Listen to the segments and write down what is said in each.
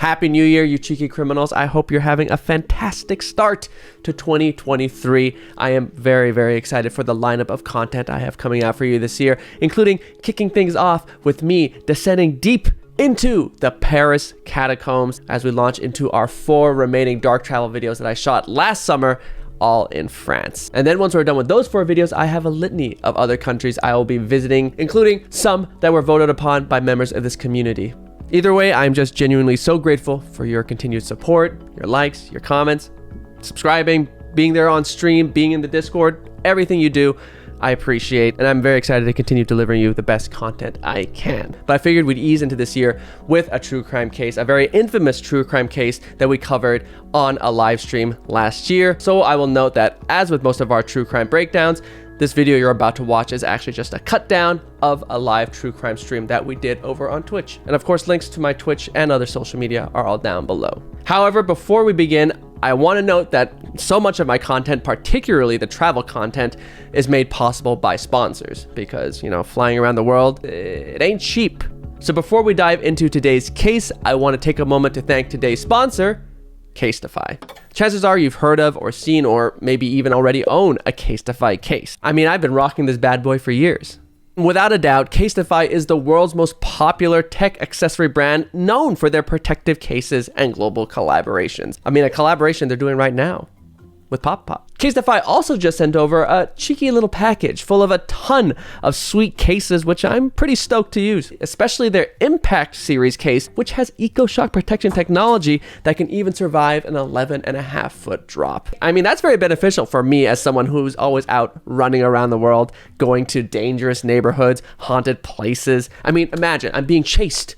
Happy New Year, you cheeky criminals. I hope you're having a fantastic start to 2023. I am very, very excited for the lineup of content I have coming out for you this year, including kicking things off with me descending deep into the Paris catacombs as we launch into our 4 remaining dark travel videos that I shot last summer, all in France. And then once we're done with those 4 videos, I have a litany of other countries I will be visiting, including some that were voted upon by members of this community. Either way, I'm just genuinely so grateful for your continued support, your likes, your comments, subscribing, being there on stream, being in the Discord, everything you do. I appreciate, and I'm very excited to continue delivering you the best content I can. But I figured we'd ease into this year with a true crime case, a very infamous true crime case that we covered on a live stream last year. So I will note that, as with most of our true crime breakdowns, this video you're about to watch is actually just a cut down of a live true crime stream that we did over on Twitch. And of course, links to my Twitch and other social media are all down below. However, before we begin, I want to note that so much of my content, particularly the travel content, is made possible by sponsors because, you know, flying around the world, it ain't cheap. So before we dive into today's case, I want to take a moment to thank today's sponsor, Casetify. Chances are you've heard of or seen or maybe even already own a Casetify case. I mean, I've been rocking this bad boy for years. Without a doubt, Casetify is the world's most popular tech accessory brand known for their protective cases and global collaborations. I mean, a collaboration they're doing right now with Pop Pop. Casetify also just sent over a cheeky little package full of a ton of sweet cases, which I'm pretty stoked to use, especially their Impact series case, which has EcoShock protection technology that can even survive an 11.5-foot drop. I mean, that's very beneficial for me as someone who's always out running around the world, going to dangerous neighborhoods, haunted places. I mean, imagine I'm being chased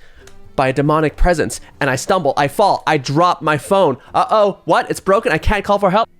by a demonic presence and I stumble, I fall, I drop my phone. Uh-oh, what? It's broken, I can't call for help.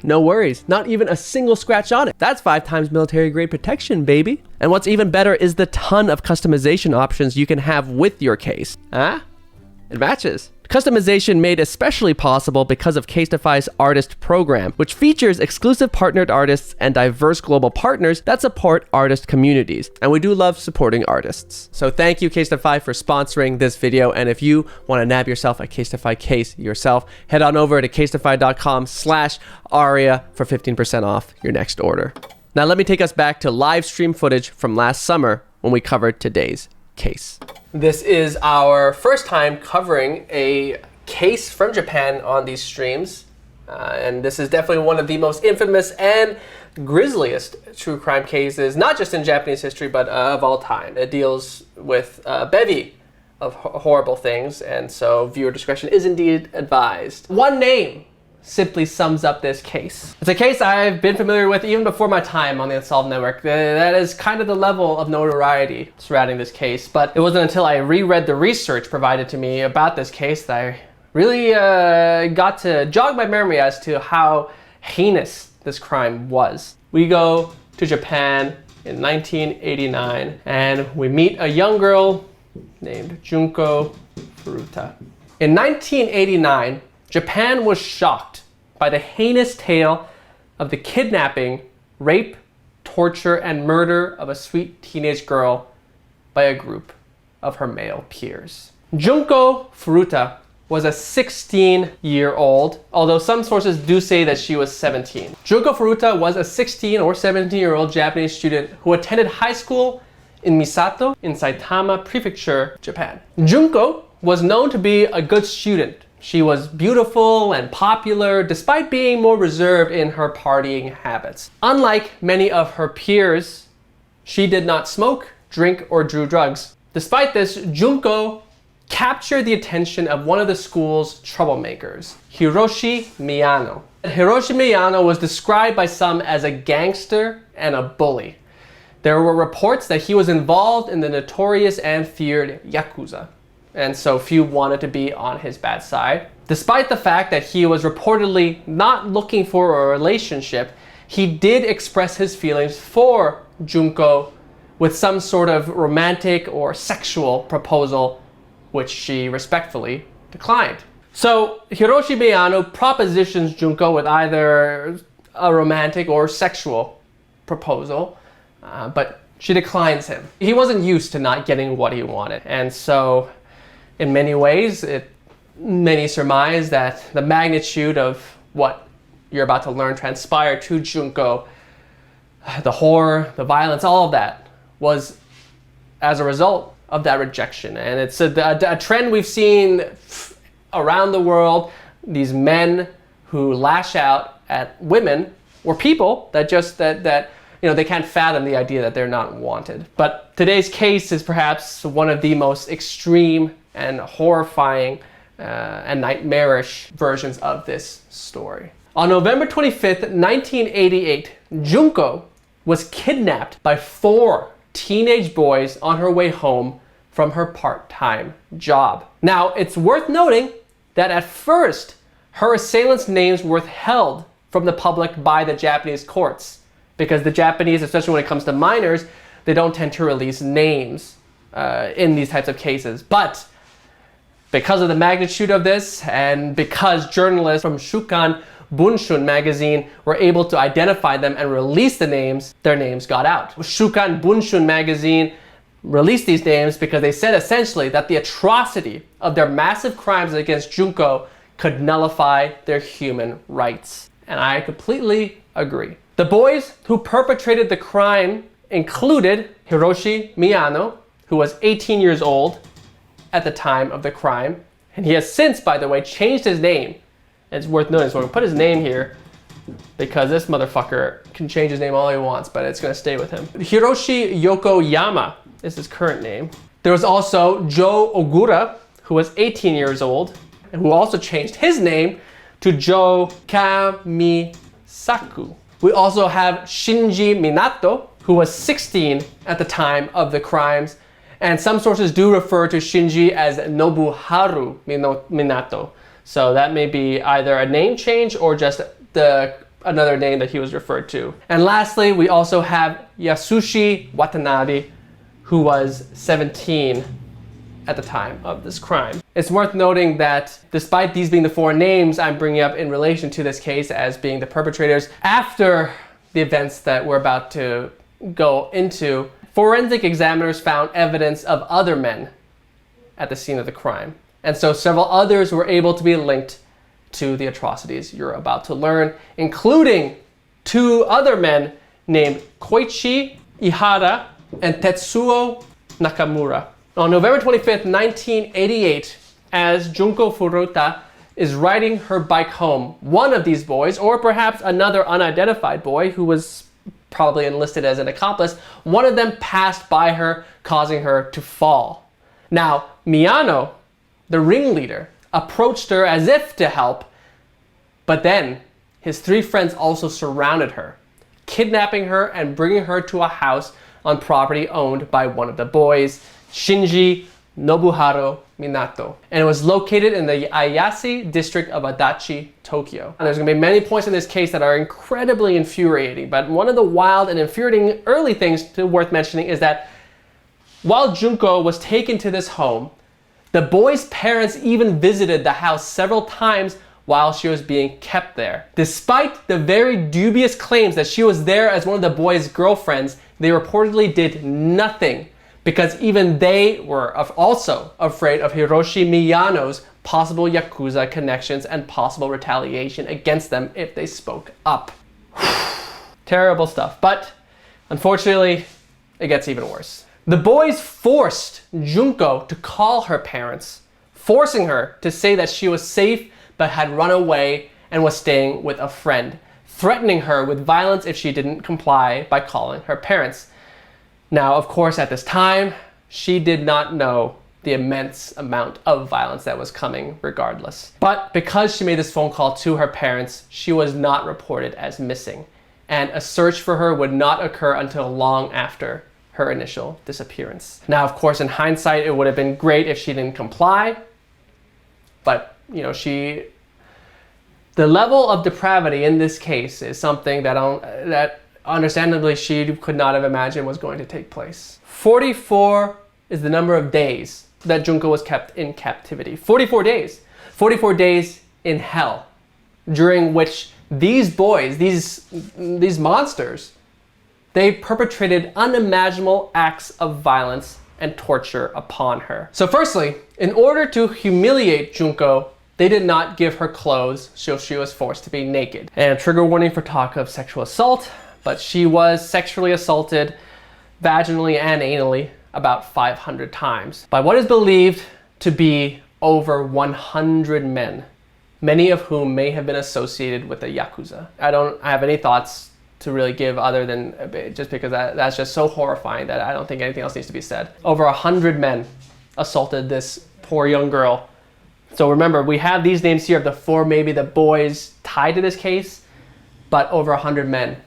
No worries. Not even a single scratch on it. That's 5 times military grade protection, baby. And what's even better is the ton of customization options you can have with your case. It matches. Customization made especially possible because of Casetify's Artist Program, which features exclusive partnered artists and diverse global partners that support artist communities. And we do love supporting artists. So thank you, Casetify, for sponsoring this video. And if you want to nab yourself a Casetify case yourself, head on over to casetify.com/Aria for 15% off your next order. Now let me take us back to live stream footage from last summer when we covered today's case. This is our first time covering a case from Japan on these streams. And this is definitely one of the most infamous and grisliest true crime cases, not just in Japanese history, but of all time. It deals with a bevy of horrible things, and so viewer discretion is indeed advised. One name simply sums up this case. It's a case I've been familiar with even before my time on the Unsolved Network. That is kind of the level of notoriety surrounding this case, but it wasn't until I reread the research provided to me about this case that I really got to jog my memory as to how heinous this crime was. We go to Japan in 1989 and we meet a young girl named Junko Furuta. In 1989, Japan was shocked by the heinous tale of the kidnapping, rape, torture, and murder of a sweet teenage girl by a group of her male peers. Junko Furuta was a 16-year-old, although some sources do say that she was 17. Junko Furuta was a 16 or 17-year-old Japanese student who attended high school in Misato in Saitama Prefecture, Japan. Junko was known to be a good student. She was beautiful and popular, despite being more reserved in her partying habits. Unlike many of her peers, she did not smoke, drink, or do drugs. Despite this, Junko captured the attention of one of the school's troublemakers, Hiroshi Miyano. Hiroshi Miyano was described by some as a gangster and a bully. There were reports that he was involved in the notorious and feared Yakuza, and so few wanted to be on his bad side. Despite the fact that he was reportedly not looking for a relationship, he did express his feelings for Junko with some sort of romantic or sexual proposal, which she respectfully declined. So Hiroshi Miyano propositions Junko with either a romantic or sexual proposal, but she declines him. He wasn't used to not getting what he wanted, and so in many ways, it many surmise that the magnitude of what you're about to learn transpired to Junko, the horror, the violence, all of that was as a result of that rejection. And it's a trend we've seen around the world. These men who lash out at women or people that just they can't fathom the idea that they're not wanted. But today's case is perhaps one of the most extreme and horrifying and nightmarish versions of this story. On November 25th, 1988, Junko was kidnapped by 4 teenage boys on her way home from her part-time job. Now, it's worth noting that at first, her assailants' names were withheld from the public by the Japanese courts, because the Japanese, especially when it comes to minors, they don't tend to release names in these types of cases. But because of the magnitude of this, and because journalists from Shukan Bunshun magazine were able to identify them and release the names, their names got out. Shukan Bunshun magazine released these names because they said essentially that the atrocity of their massive crimes against Junko could nullify their human rights. And I completely agree. The boys who perpetrated the crime included Hiroshi Miyano, who was 18 years old at the time of the crime. And he has since, by the way, changed his name. It's worth noting, so we're gonna put his name here because this motherfucker can change his name all he wants, but it's gonna stay with him. Hiroshi Yokoyama is his current name. There was also Joe Ogura, who was 18 years old, and who also changed his name to Joe Kamisaku. We also have Shinji Minato, who was 16 at the time of the crimes, and some sources do refer to Shinji as Nobuharu Minato. So that may be either a name change or just another name that he was referred to. And lastly, we also have Yasushi Watanabe, who was 17 at the time of this crime. It's worth noting that despite these being the 4 names I'm bringing up in relation to this case as being the perpetrators, after the events that we're about to go into, forensic examiners found evidence of other men at the scene of the crime. And so several others were able to be linked to the atrocities you're about to learn, including 2 other men named Koichi Ihara and Tetsuo Nakamura. On November 25th, 1988, as Junko Furuta is riding her bike home, one of these boys, or perhaps another unidentified boy who was probably enlisted as an accomplice, one of them passed by her, causing her to fall. Now, Miyano, the ringleader, approached her as if to help, but then his 3 friends also surrounded her, kidnapping her and bringing her to a house on property owned by one of the boys, Shinji Nobuharu Minato. And it was located in the Ayase district of Adachi, Tokyo. And there's gonna be many points in this case that are incredibly infuriating, but one of the wild and infuriating early things worth mentioning is that while Junko was taken to this home, the boy's parents even visited the house several times while she was being kept there. Despite the very dubious claims that she was there as one of the boy's girlfriends, they reportedly did nothing because even they were also afraid of Hiroshi Miyano's possible Yakuza connections and possible retaliation against them if they spoke up. Terrible stuff, but unfortunately, it gets even worse. The boys forced Junko to call her parents, forcing her to say that she was safe but had run away and was staying with a friend, threatening her with violence if she didn't comply by calling her parents. Now, of course, at this time, she did not know the immense amount of violence that was coming regardless. But because she made this phone call to her parents, she was not reported as missing, and a search for her would not occur until long after her initial disappearance. Now, of course, in hindsight, it would have been great if she didn't comply, but the level of depravity in this case is something that understandably she could not have imagined was going to take place. 44 is the number of days that Junko was kept in captivity. 44 days. 44 days in hell, during which these boys, these monsters, they perpetrated unimaginable acts of violence and torture upon her. So firstly, in order to humiliate Junko, they did not give her clothes, so she was forced to be naked. And trigger warning for talk of sexual assault, but she was sexually assaulted vaginally and anally about 500 times by what is believed to be over 100 men, many of whom may have been associated with the Yakuza. I don't have any thoughts to really give other than just because that's just so horrifying that I don't think anything else needs to be said. Over 100 men assaulted this poor young girl. So remember, we have these names here of the 4, maybe the boys tied to this case, but over 100 men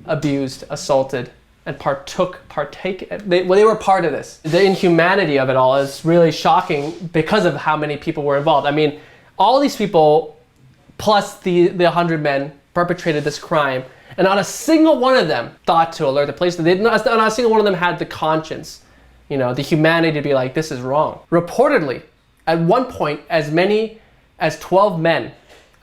abused, assaulted, and they were part of this. The inhumanity of it all is really shocking because of how many people were involved. I mean, all these people, plus the 100 men, perpetrated this crime, and not a single one of them thought to alert the police. Not a single one of them had the conscience, the humanity to be like, this is wrong. Reportedly, at one point, as many as 12 men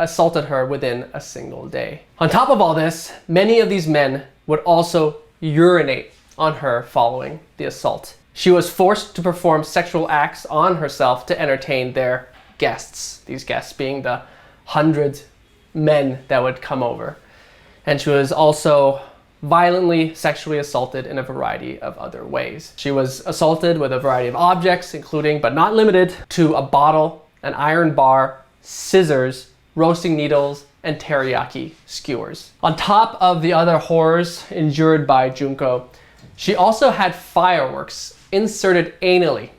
assaulted her within a single day. On top of all this, many of these men would also urinate on her following the assault. She was forced to perform sexual acts on herself to entertain their guests, these guests being the 100 men that would come over. And she was also violently sexually assaulted in a variety of other ways. She was assaulted with a variety of objects, including but not limited to a bottle, an iron bar, scissors, roasting needles, and teriyaki skewers. On top of the other horrors endured by Junko, she also had fireworks inserted anally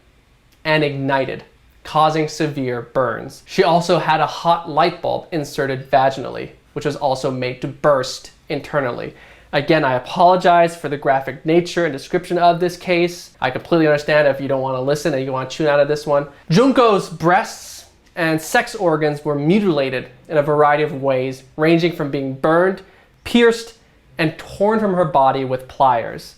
and ignited, causing severe burns. She also had a hot light bulb inserted vaginally, which was also made to burst internally. Again, I apologize for the graphic nature and description of this case. I completely understand if you don't want to listen and you want to tune out of this one. Junko's breasts and sex organs were mutilated in a variety of ways, ranging from being burned, pierced, and torn from her body with pliers.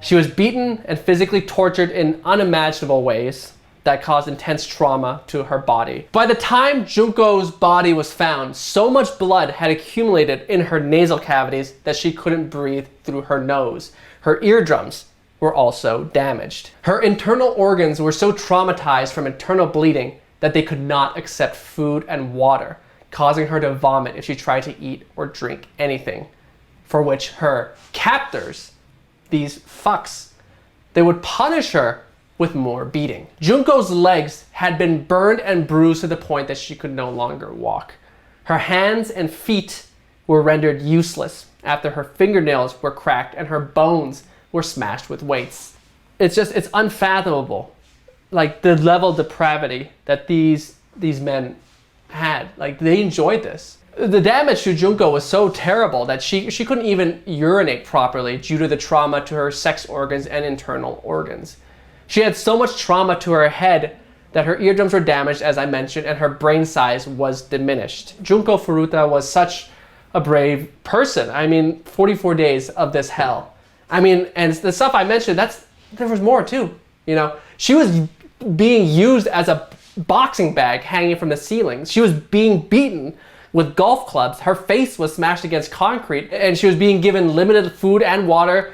She was beaten and physically tortured in unimaginable ways that caused intense trauma to her body. By the time Junko's body was found, so much blood had accumulated in her nasal cavities that she couldn't breathe through her nose. Her eardrums were also damaged. Her internal organs were so traumatized from internal bleeding that they could not accept food and water, causing her to vomit if she tried to eat or drink anything, for which her captors, these fucks, they would punish her with more beating. Junko's legs had been burned and bruised to the point that she could no longer walk. Her hands and feet were rendered useless after her fingernails were cracked and her bones were smashed with weights. It's unfathomable, like the level of depravity that these men had. Like, they enjoyed this. The damage to Junko was so terrible that she couldn't even urinate properly due to the trauma to her sex organs and internal organs. She had so much trauma to her head that her eardrums were damaged, as I mentioned, and her brain size was diminished. Junko Furuta was such a brave person. I mean, 44 days of this hell. I mean, and the stuff I mentioned, there was more too. She was being used as a boxing bag hanging from the ceilings. She was being beaten with golf clubs. Her face was smashed against concrete, and she was being given limited food and water.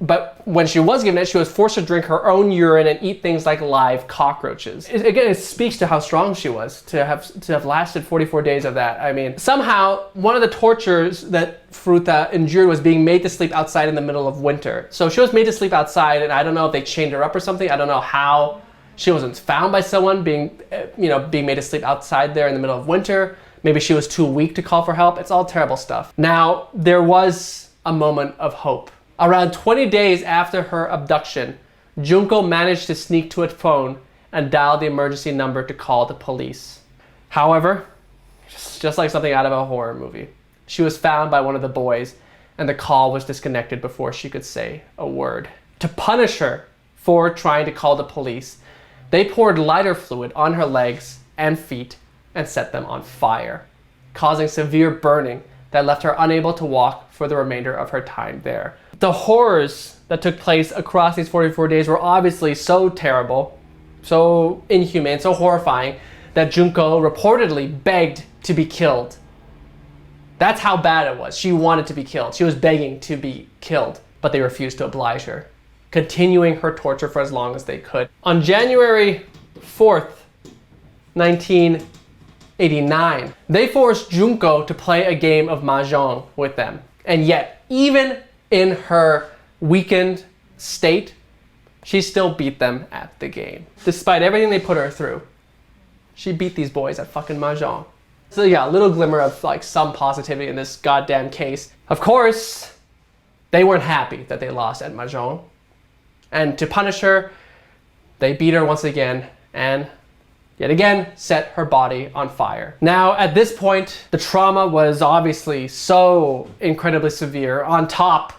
But when she was given it, she was forced to drink her own urine and eat things like live cockroaches. It speaks to how strong she was to have lasted 44 days of that. I mean, somehow one of the tortures that Furuta endured was being made to sleep outside in the middle of winter. So she was made to sleep outside, and I don't know if they chained her up or something. I don't know how she wasn't found by someone being made to sleep outside there in the middle of winter. Maybe she was too weak to call for help. It's all terrible stuff. Now, there was a moment of hope. Around 20 days after her abduction, Junko managed to sneak to a phone and dial the emergency number to call the police. However, just like something out of a horror movie, she was found by one of the boys and the call was disconnected before she could say a word. To punish her for trying to call the police, they poured lighter fluid on her legs and feet and set them on fire, causing severe burning that left her unable to walk for the remainder of her time there. The horrors that took place across these 44 days were obviously so terrible, so inhumane, so horrifying, that Junko reportedly begged to be killed. That's how bad it was. She wanted to be killed. She was begging to be killed, but they refused to oblige her. continuing her torture for as long as they could. On January 4th, 1989, they forced Junko to play a game of mahjong with them. And yet, even in her weakened state, she still beat them at the game. Despite everything they put her through, she beat these boys at fucking mahjong. So yeah, a little glimmer of like some positivity in this goddamn case. Of course, they weren't happy that they lost at mahjong. And to punish her, they beat her once again and yet again set her body on fire. Now, at this point, the trauma was obviously so incredibly severe, on top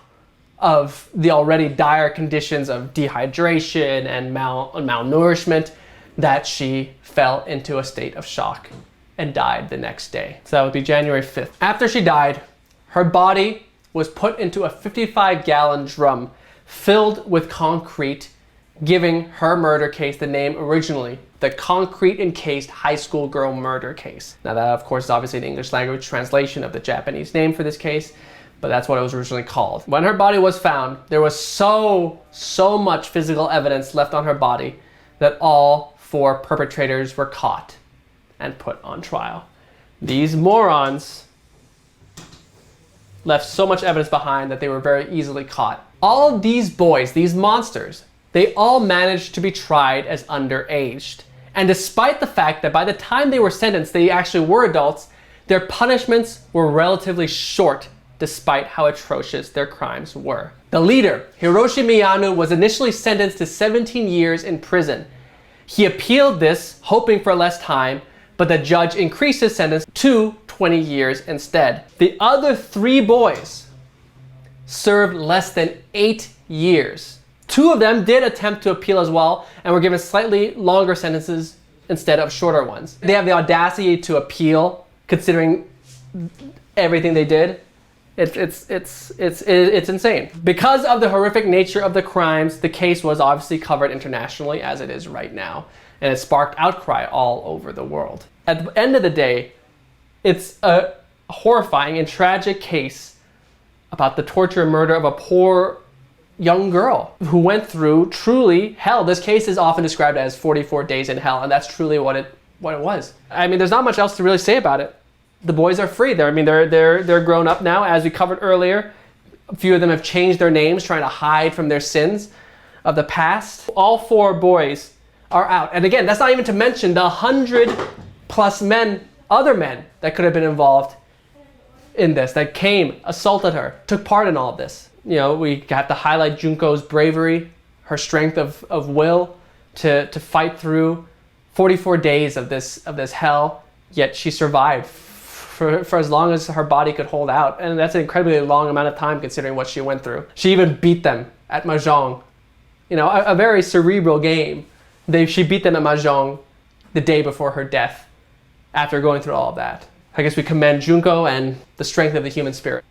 of the already dire conditions of dehydration and malnourishment, that she fell into a state of shock and died the next day. So that would be January 5th. After she died, her body was put into a 55-gallon drum filled with concrete, giving her murder case the name originally, the concrete encased high school girl murder case. Now that, of course, is obviously an English language translation of the Japanese name for this case, but that's what it was originally called. When her body was found, there was so much physical evidence left on her body that all 4 perpetrators were caught and put on trial. These morons left so much evidence behind that they were very easily caught. All these boys, these monsters, they all managed to be tried as underaged. And despite the fact that by the time they were sentenced, they actually were adults, their punishments were relatively short despite how atrocious their crimes were. The leader, Hiroshi Miyano, was initially sentenced to 17 years in prison. He appealed this, hoping for less time, but the judge increased his sentence to 20 years instead. The other 3 boys served less than 8 years. 2 of them did attempt to appeal as well and were given slightly longer sentences instead of shorter ones. They have the audacity to appeal, considering everything they did. It's insane. Because of the horrific nature of the crimes, the case was obviously covered internationally, as it is right now, and it sparked outcry all over the world. At the end of the day, it's a horrifying and tragic case about the torture and murder of a poor young girl who went through truly hell. This case is often described as 44 days in hell, and that's truly what it was. I mean, there's not much else to really say about it. The boys are free. They're grown up now, as we covered earlier. A few of them have changed their names, trying to hide from their sins of the past. All 4 boys are out. And again, that's not even to mention the 100+ men, other men that could have been involved in this, that came, assaulted her, took part in all of this. You know, we have to highlight Junko's bravery, her strength of will to fight through 44 days of this hell, yet she survived for as long as her body could hold out. And that's an incredibly long amount of time considering what she went through. She even beat them at mahjong. You know, a very cerebral game. She beat them at mahjong the day before her death after going through all of that. I guess we commend Junko and the strength of the human spirit.